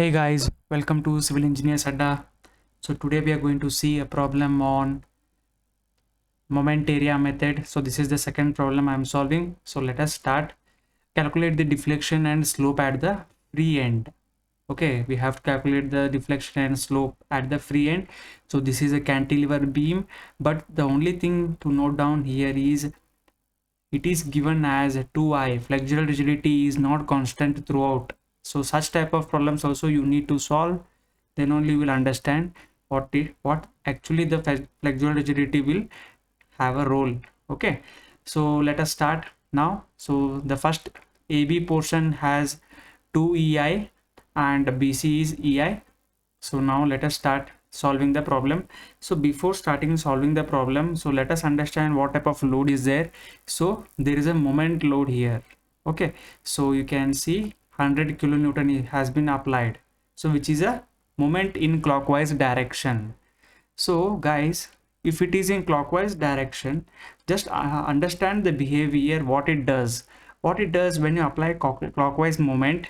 Hey guys, welcome to Civil Engineers Adda. So today we are going to see a problem on moment area method. So this is the second problem I am solving. So let us start. Calculate the deflection and slope at the free end. Okay, we have to calculate the deflection and slope at the free end. So this is a cantilever beam, but the only thing to note down here is it is given as 2i. Flexural rigidity is not constant throughout. So such type of problems also you need to solve, then only you will understand what actually the flexural rigidity will have a role. Okay, so let us start now. So the first AB portion has 2ei and BC is ei. So now let us start solving the problem. So before starting solving the problem, so let us understand what type of load is there. So there is a moment load here. Okay, so you can see 100 kilonewton has been applied, so which is a moment in clockwise direction. So guys, if it is in clockwise direction, just understand the behavior, what it does when you apply clockwise moment.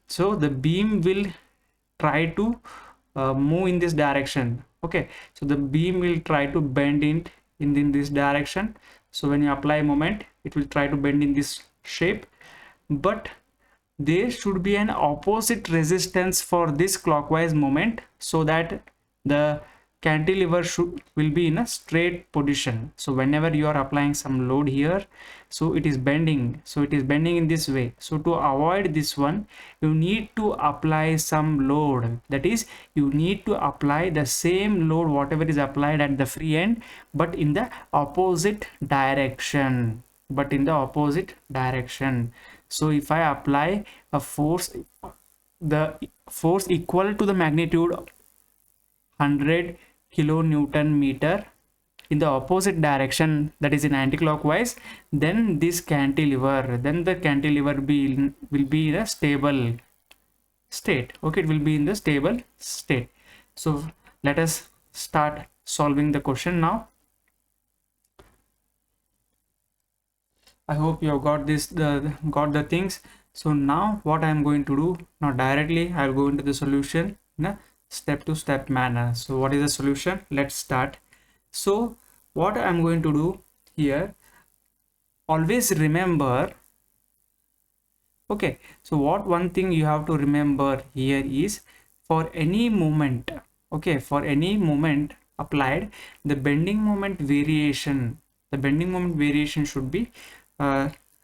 So the beam will try to move in this direction. Okay, so the beam will try to bend in this direction. So when you apply moment, it will try to bend in this shape, but there should be an opposite resistance for this clockwise moment, so that the cantilever will be in a straight position. So whenever you are applying some load here, so it is bending, in this way. So to avoid this one, you need to apply some load. That is, you need to apply the same load whatever is applied at the free end, but in the opposite direction. So if I apply a force, the force equal to the magnitude 100 kilonewton meter in the opposite direction, that is in anti-clockwise, then the cantilever will be in a stable state. Okay, it will be in the stable state. So let us start solving the question now. I hope you have got the things. So now what I am going to do now, directly I will go into the solution in a step-to-step manner. So what is the solution? Let's start. So what I am going to do here, always remember, okay, so one thing you have to remember here is, for any moment, okay, for any moment applied, the bending moment variation should be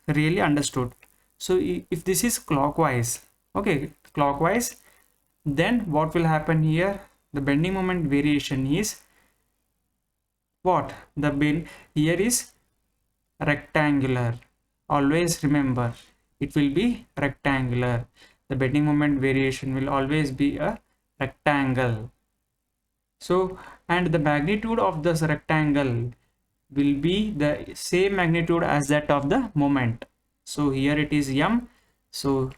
really understood. So if this is clockwise, okay, clockwise, then what will happen here? The bending moment variation is what? The bend here is rectangular. Always remember, it will be rectangular. The bending moment variation will always be a rectangle. So, and the magnitude of this rectangle will be the same magnitude as that of the moment. So here it is m, so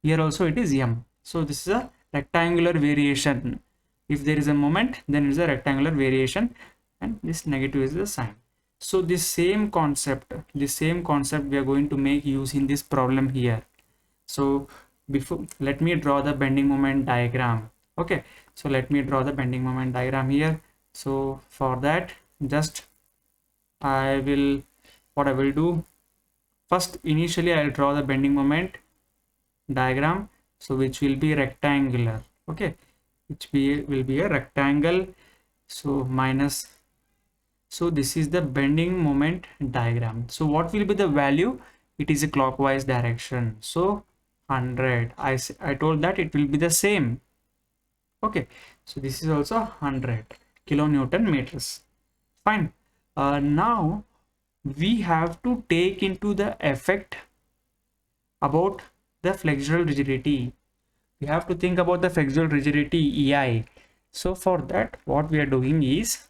here also it is m. So this is a rectangular variation. If there is a moment, then it is a rectangular variation, and this negative is the sign. So this same concept we are going to make use in this problem here. So before, let me draw the bending moment diagram. Okay, so let me draw the bending moment diagram here. So for that, just what I will do, first initially I will draw the bending moment diagram, so which will be rectangular. Okay, which will be a rectangle. So minus, so this is the bending moment diagram. So what will be the value? It is a clockwise direction, so 100. I told that it will be the same. Okay, so this is also 100 kilonewton meters. Fine. Now we have to take into the effect about the flexural rigidity. We have to think about the flexural rigidity EI. So for that, what we are doing is,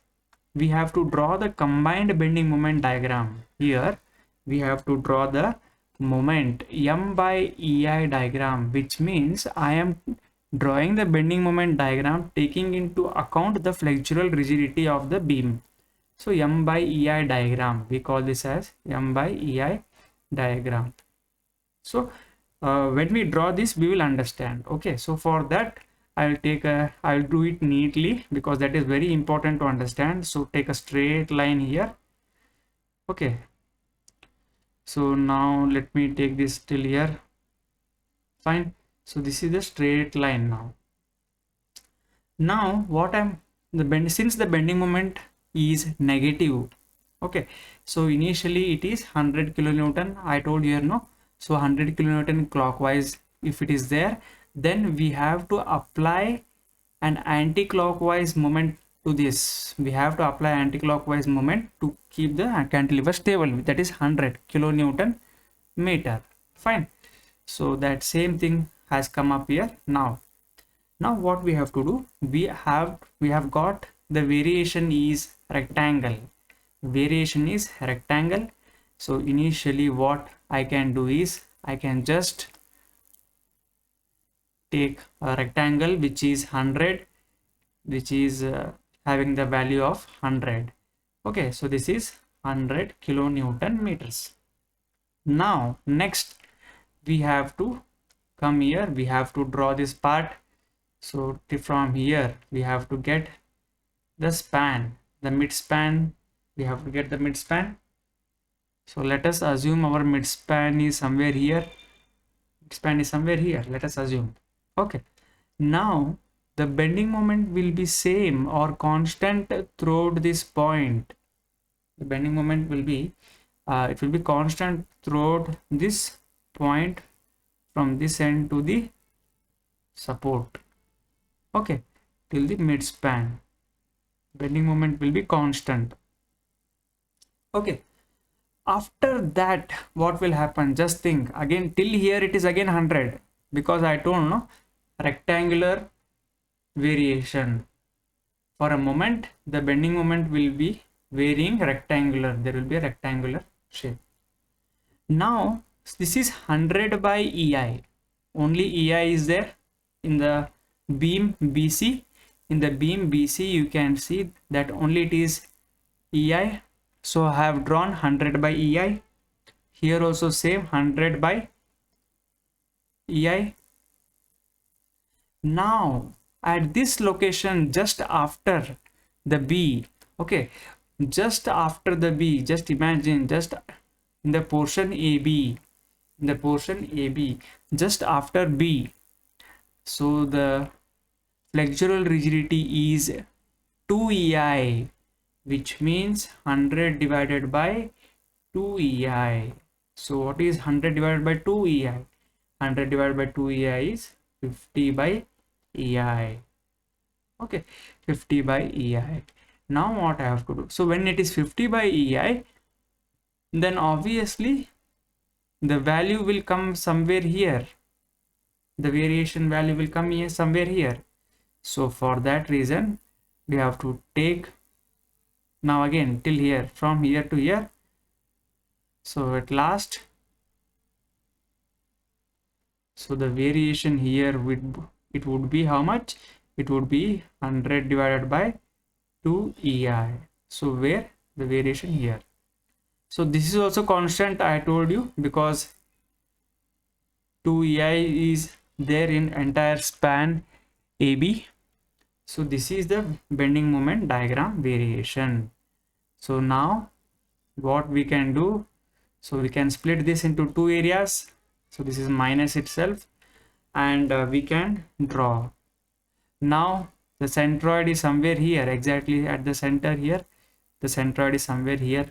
we have to draw the combined bending moment diagram. Here we have to draw the moment M by EI diagram, which means I am drawing the bending moment diagram taking into account the flexural rigidity of the beam. So M by EI diagram, we call this as M by EI diagram. So when we draw this we will understand. Okay, so for that I'll do it neatly because that is very important to understand. So take a straight line here. Okay, so now let me take this till here. Fine. So this is the straight line now. Now what I'm the bend, since the bending moment is negative. Okay, so initially it is 100 kilonewton. I told you here, no. So 100 kilonewton clockwise if it is there, then we have to apply an anti-clockwise moment to this. We have to apply anti-clockwise moment to keep the cantilever stable, that is 100 kilonewton meter. Fine. So that same thing has come up here. Now what we have to do, we have got the variation is rectangle. So initially what I can do is I can just take a rectangle which is 100, which is having the value of 100. Okay, so this is 100 kilonewton meters. Now next we have to come here, we have to draw this part. So from here we have to get the span, the mid span. We have to get the mid span. So let us assume our mid span is somewhere here. Let us assume. Okay, now the bending moment will be same or constant throughout this point. The bending moment will be it will be constant throughout this point from this end to the support. Okay, till the mid span bending moment will be constant. Okay, after that what will happen, just think again, till here it is again 100 because I don't know rectangular variation. For a moment the bending moment will be varying rectangular, there will be a rectangular shape. Now this is 100 by EI, only EI is there in the beam BC. In the beam BC you can see that only it is EI. So I have drawn 100 by EI. Here also same 100 by EI. Now at this location just after the B, okay, just after the B, just imagine just in the portion AB, just after B. So the flexural rigidity is 2 EI, which means 100 divided by 2 EI. So what is 100 divided by 2 EI? 100 divided by 2 EI is 50 by EI. Okay, 50 by EI. Now what I have to do? So when it is 50 by EI, then obviously the value will come somewhere here. The variation value will come here somewhere here. So for that reason we have to take now again till here, from here to here. So at last, so the variation here it would be how much? It would be 100 divided by 2 EI. So where the variation here. So this is also constant, I told you, because 2 EI is there in entire span AB. So this is the bending moment diagram variation. So now what we can do, so we can split this into two areas. So this is minus itself, and we can draw. Now the centroid is somewhere here, exactly at the center here. The centroid is somewhere here.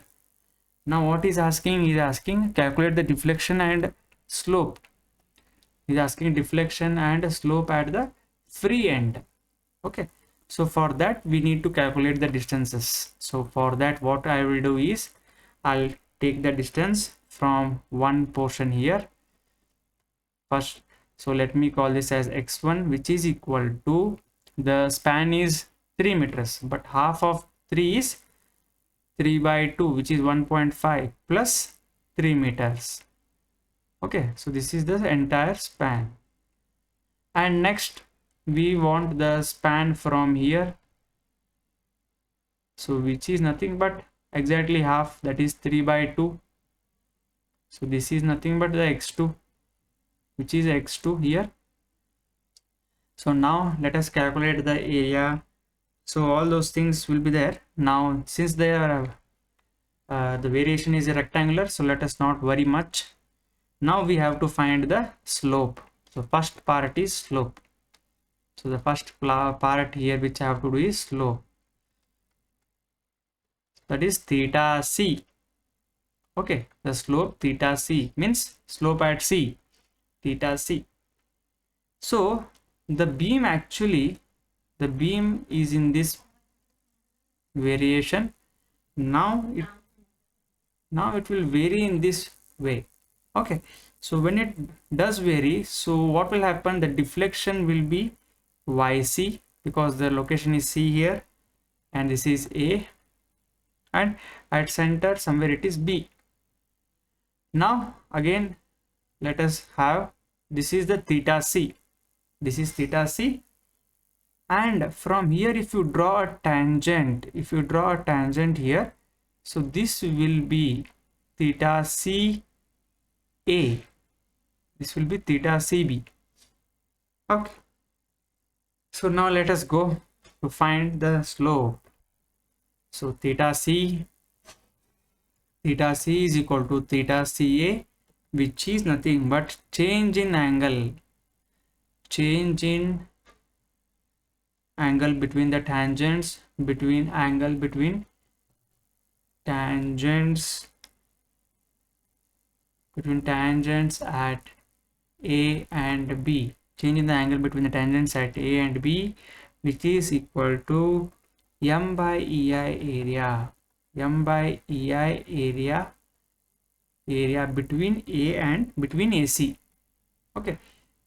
Now what is asking? Is asking calculate the deflection and slope. Is asking deflection and slope at the free end. Okay, so for that we need to calculate the distances. So for that what I will do is I'll take the distance from one portion here first. So let me call this as x1, which is equal to, the span is 3 meters, but half of 3 is 3 by 2, which is 1.5 plus 3 meters. Okay, so this is the entire span. And next we want the span from here, so which is nothing but exactly half, that is 3 by 2. So this is nothing but the x2. which is x2 here. So now let us calculate the area. So all those things will be there. Now since they are the variation is rectangular, so let us not worry much. Now we have to find the slope. So first part is slope. So the first part here which I have to do is slope. That is theta c. Okay, the slope theta c means slope at c, theta c. So the beam the beam is in this variation. Now it will vary in this way. Okay, so when it does vary, so what will happen? The deflection will be yc, because the location is c here and this is a, and at center somewhere it is b. Now again let us have, this is the theta c, this is theta c, and from here if you draw a tangent, here, so this will be theta c a, this will be theta cb. Okay, so now let us go to find the slope. So theta c is equal to theta ca, which is nothing but change in angle between the tangents, between tangents at a and b, change in the angle between the tangents at a and b, which is equal to m by ei area, area between a and between ac. Okay,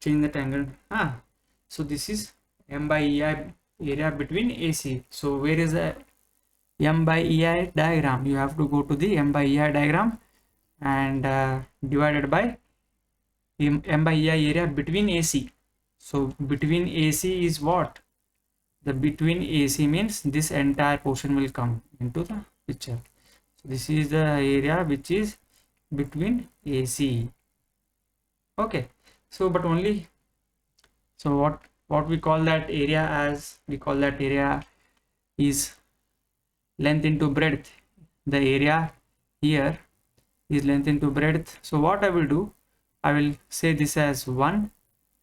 change the angle. So this is m by ei area between ac. So where is the m by ei diagram? You have to go to the m by ei diagram and divided by m by ei area between ac. So between ac is what? The between ac means this entire portion will come into the picture. So this is the area which is between ac. Okay, so but only, so what we call that area as? We call that area is length into breadth. The area here is length into breadth. So what I will do, I will say this as 1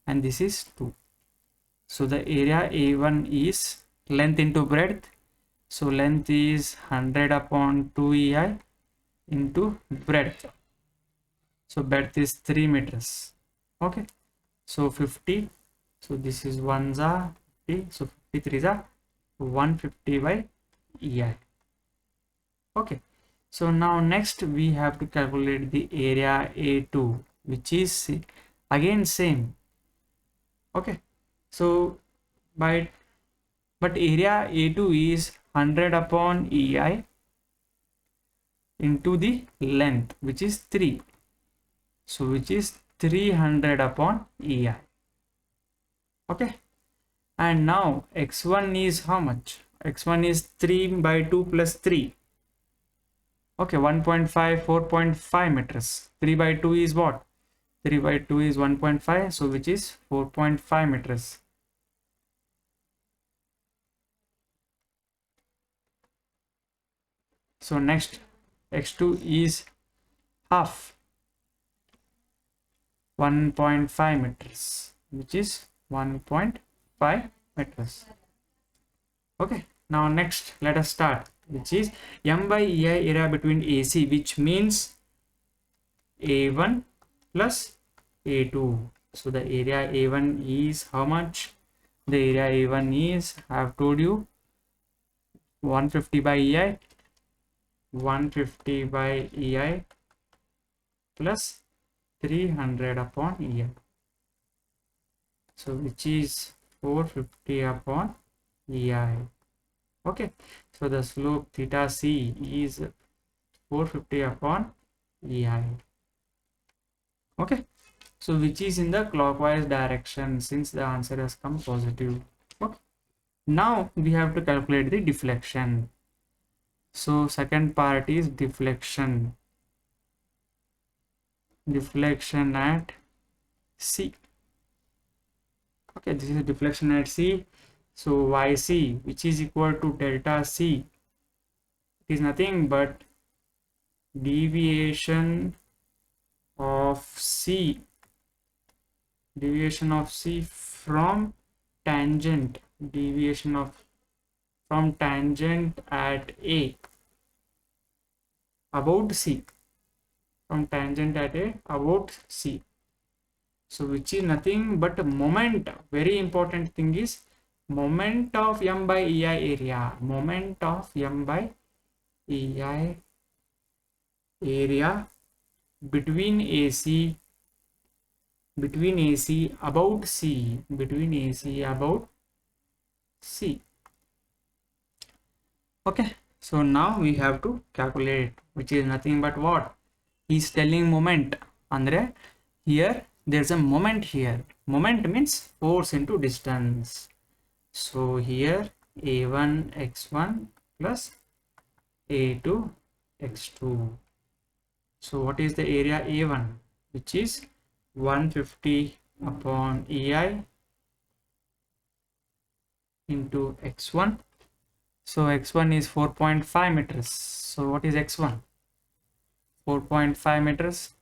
and this is 2. So the area A1 is length into breadth. So length is 100 upon 2 EI into breadth. So breadth is 3 meters. Okay, so 50. So this is 1 za 50. So 53 za 150 by EI. Okay, so now next we have to calculate the area A2, which is again same. Okay, so but area A2 is 100 upon EI into the length, which is 3. So which is 300 upon EI. Okay, and now x1 is how much? X1 is 3 by 2 plus 3. Okay, 1.5, 4.5 meters. 3 by 2 is what? 3 by 2 is 1.5, so which is 4.5 meters. So next x2 is half, 1.5 meters, which is 1.5 meters. Okay, now next let us start, which is m by ei area between ac, which means a1 plus a2. So the area a1 is how much? The area a1 is, I have told you, 150 by ei, 150 by ei plus 300 upon ei. So which is 450 upon ei. Okay, so the slope theta c is 450 upon ei. Okay, so which is in the clockwise direction, since the answer has come positive. Okay, now we have to calculate the deflection. So second part is deflection at C. Okay, this is a deflection at C. So YC, which is equal to delta C, it is nothing but deviation of C, from tangent, deviation of from tangent at A about C, from tangent at A about C. So which is nothing but moment. Very important thing is moment of M by EI area, moment of M by EI area between AC about C, between AC about C. Okay, so now we have to calculate, which is nothing but what? He's telling moment. Andre, here there's a moment here. Moment means force into distance. So here A1 x1 plus A2 x2. So what is the area A1? Which is 150 upon EI into x1. So x1 is 4.5 meters. So what is x1? 4.5 meters.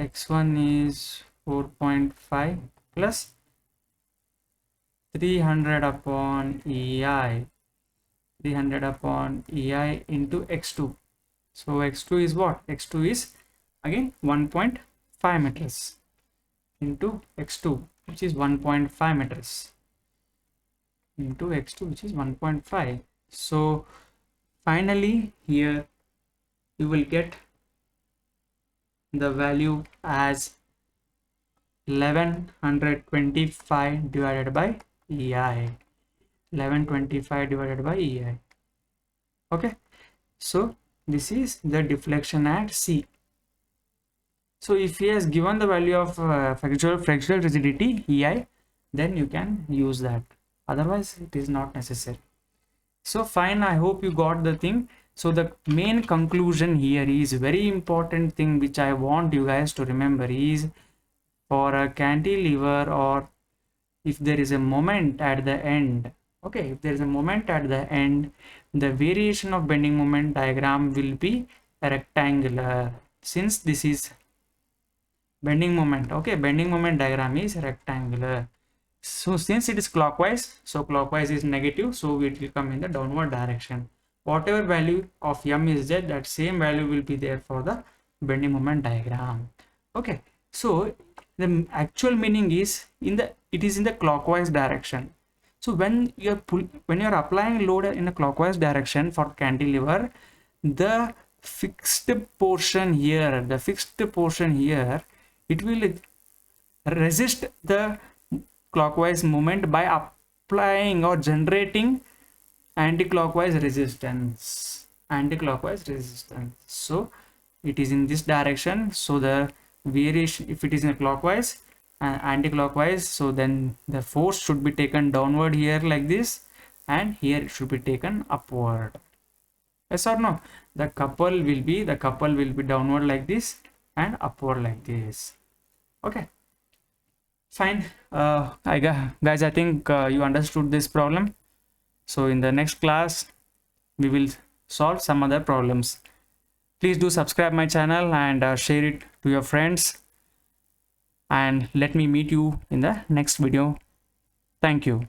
x1 is 4.5 plus 300 upon EI. 300 upon EI into x2. So x2 is what? x2 is again 1.5 meters into x2, which is 1.5 meters into x2, which is 1.5. So finally here you will get the value as 1125 divided by EI. 1125 divided by EI. Okay, so this is the deflection at C. So if he has given the value of fractional rigidity EI, then you can use that. Otherwise, it is not necessary. So fine, I hope you got the thing. So the main conclusion here is very important thing which I want you guys to remember is for a cantilever, or if there is a moment at the end, okay, if there is a moment at the end, the variation of bending moment diagram will be rectangular. Since this is bending moment, okay, bending moment diagram is rectangular. So since it is clockwise, so clockwise is negative, so it will come in the downward direction. Whatever value of M is there, that same value will be there for the bending moment diagram. Okay, so the actual meaning is it is in the clockwise direction. So when you're applying load in a clockwise direction for cantilever, the fixed portion here, it will resist the clockwise movement by applying or generating anti-clockwise resistance. So it is in this direction. So the variation, if it is in a clockwise and anti-clockwise, so then the force should be taken downward here like this, and here it should be taken upward. Yes or no? The couple will be downward like this and upward like this. Okay, fine. Guys, I think you understood this problem. So in the next class we will solve some other problems. Please do subscribe my channel and share it to your friends, and let me meet you in the next video. Thank you.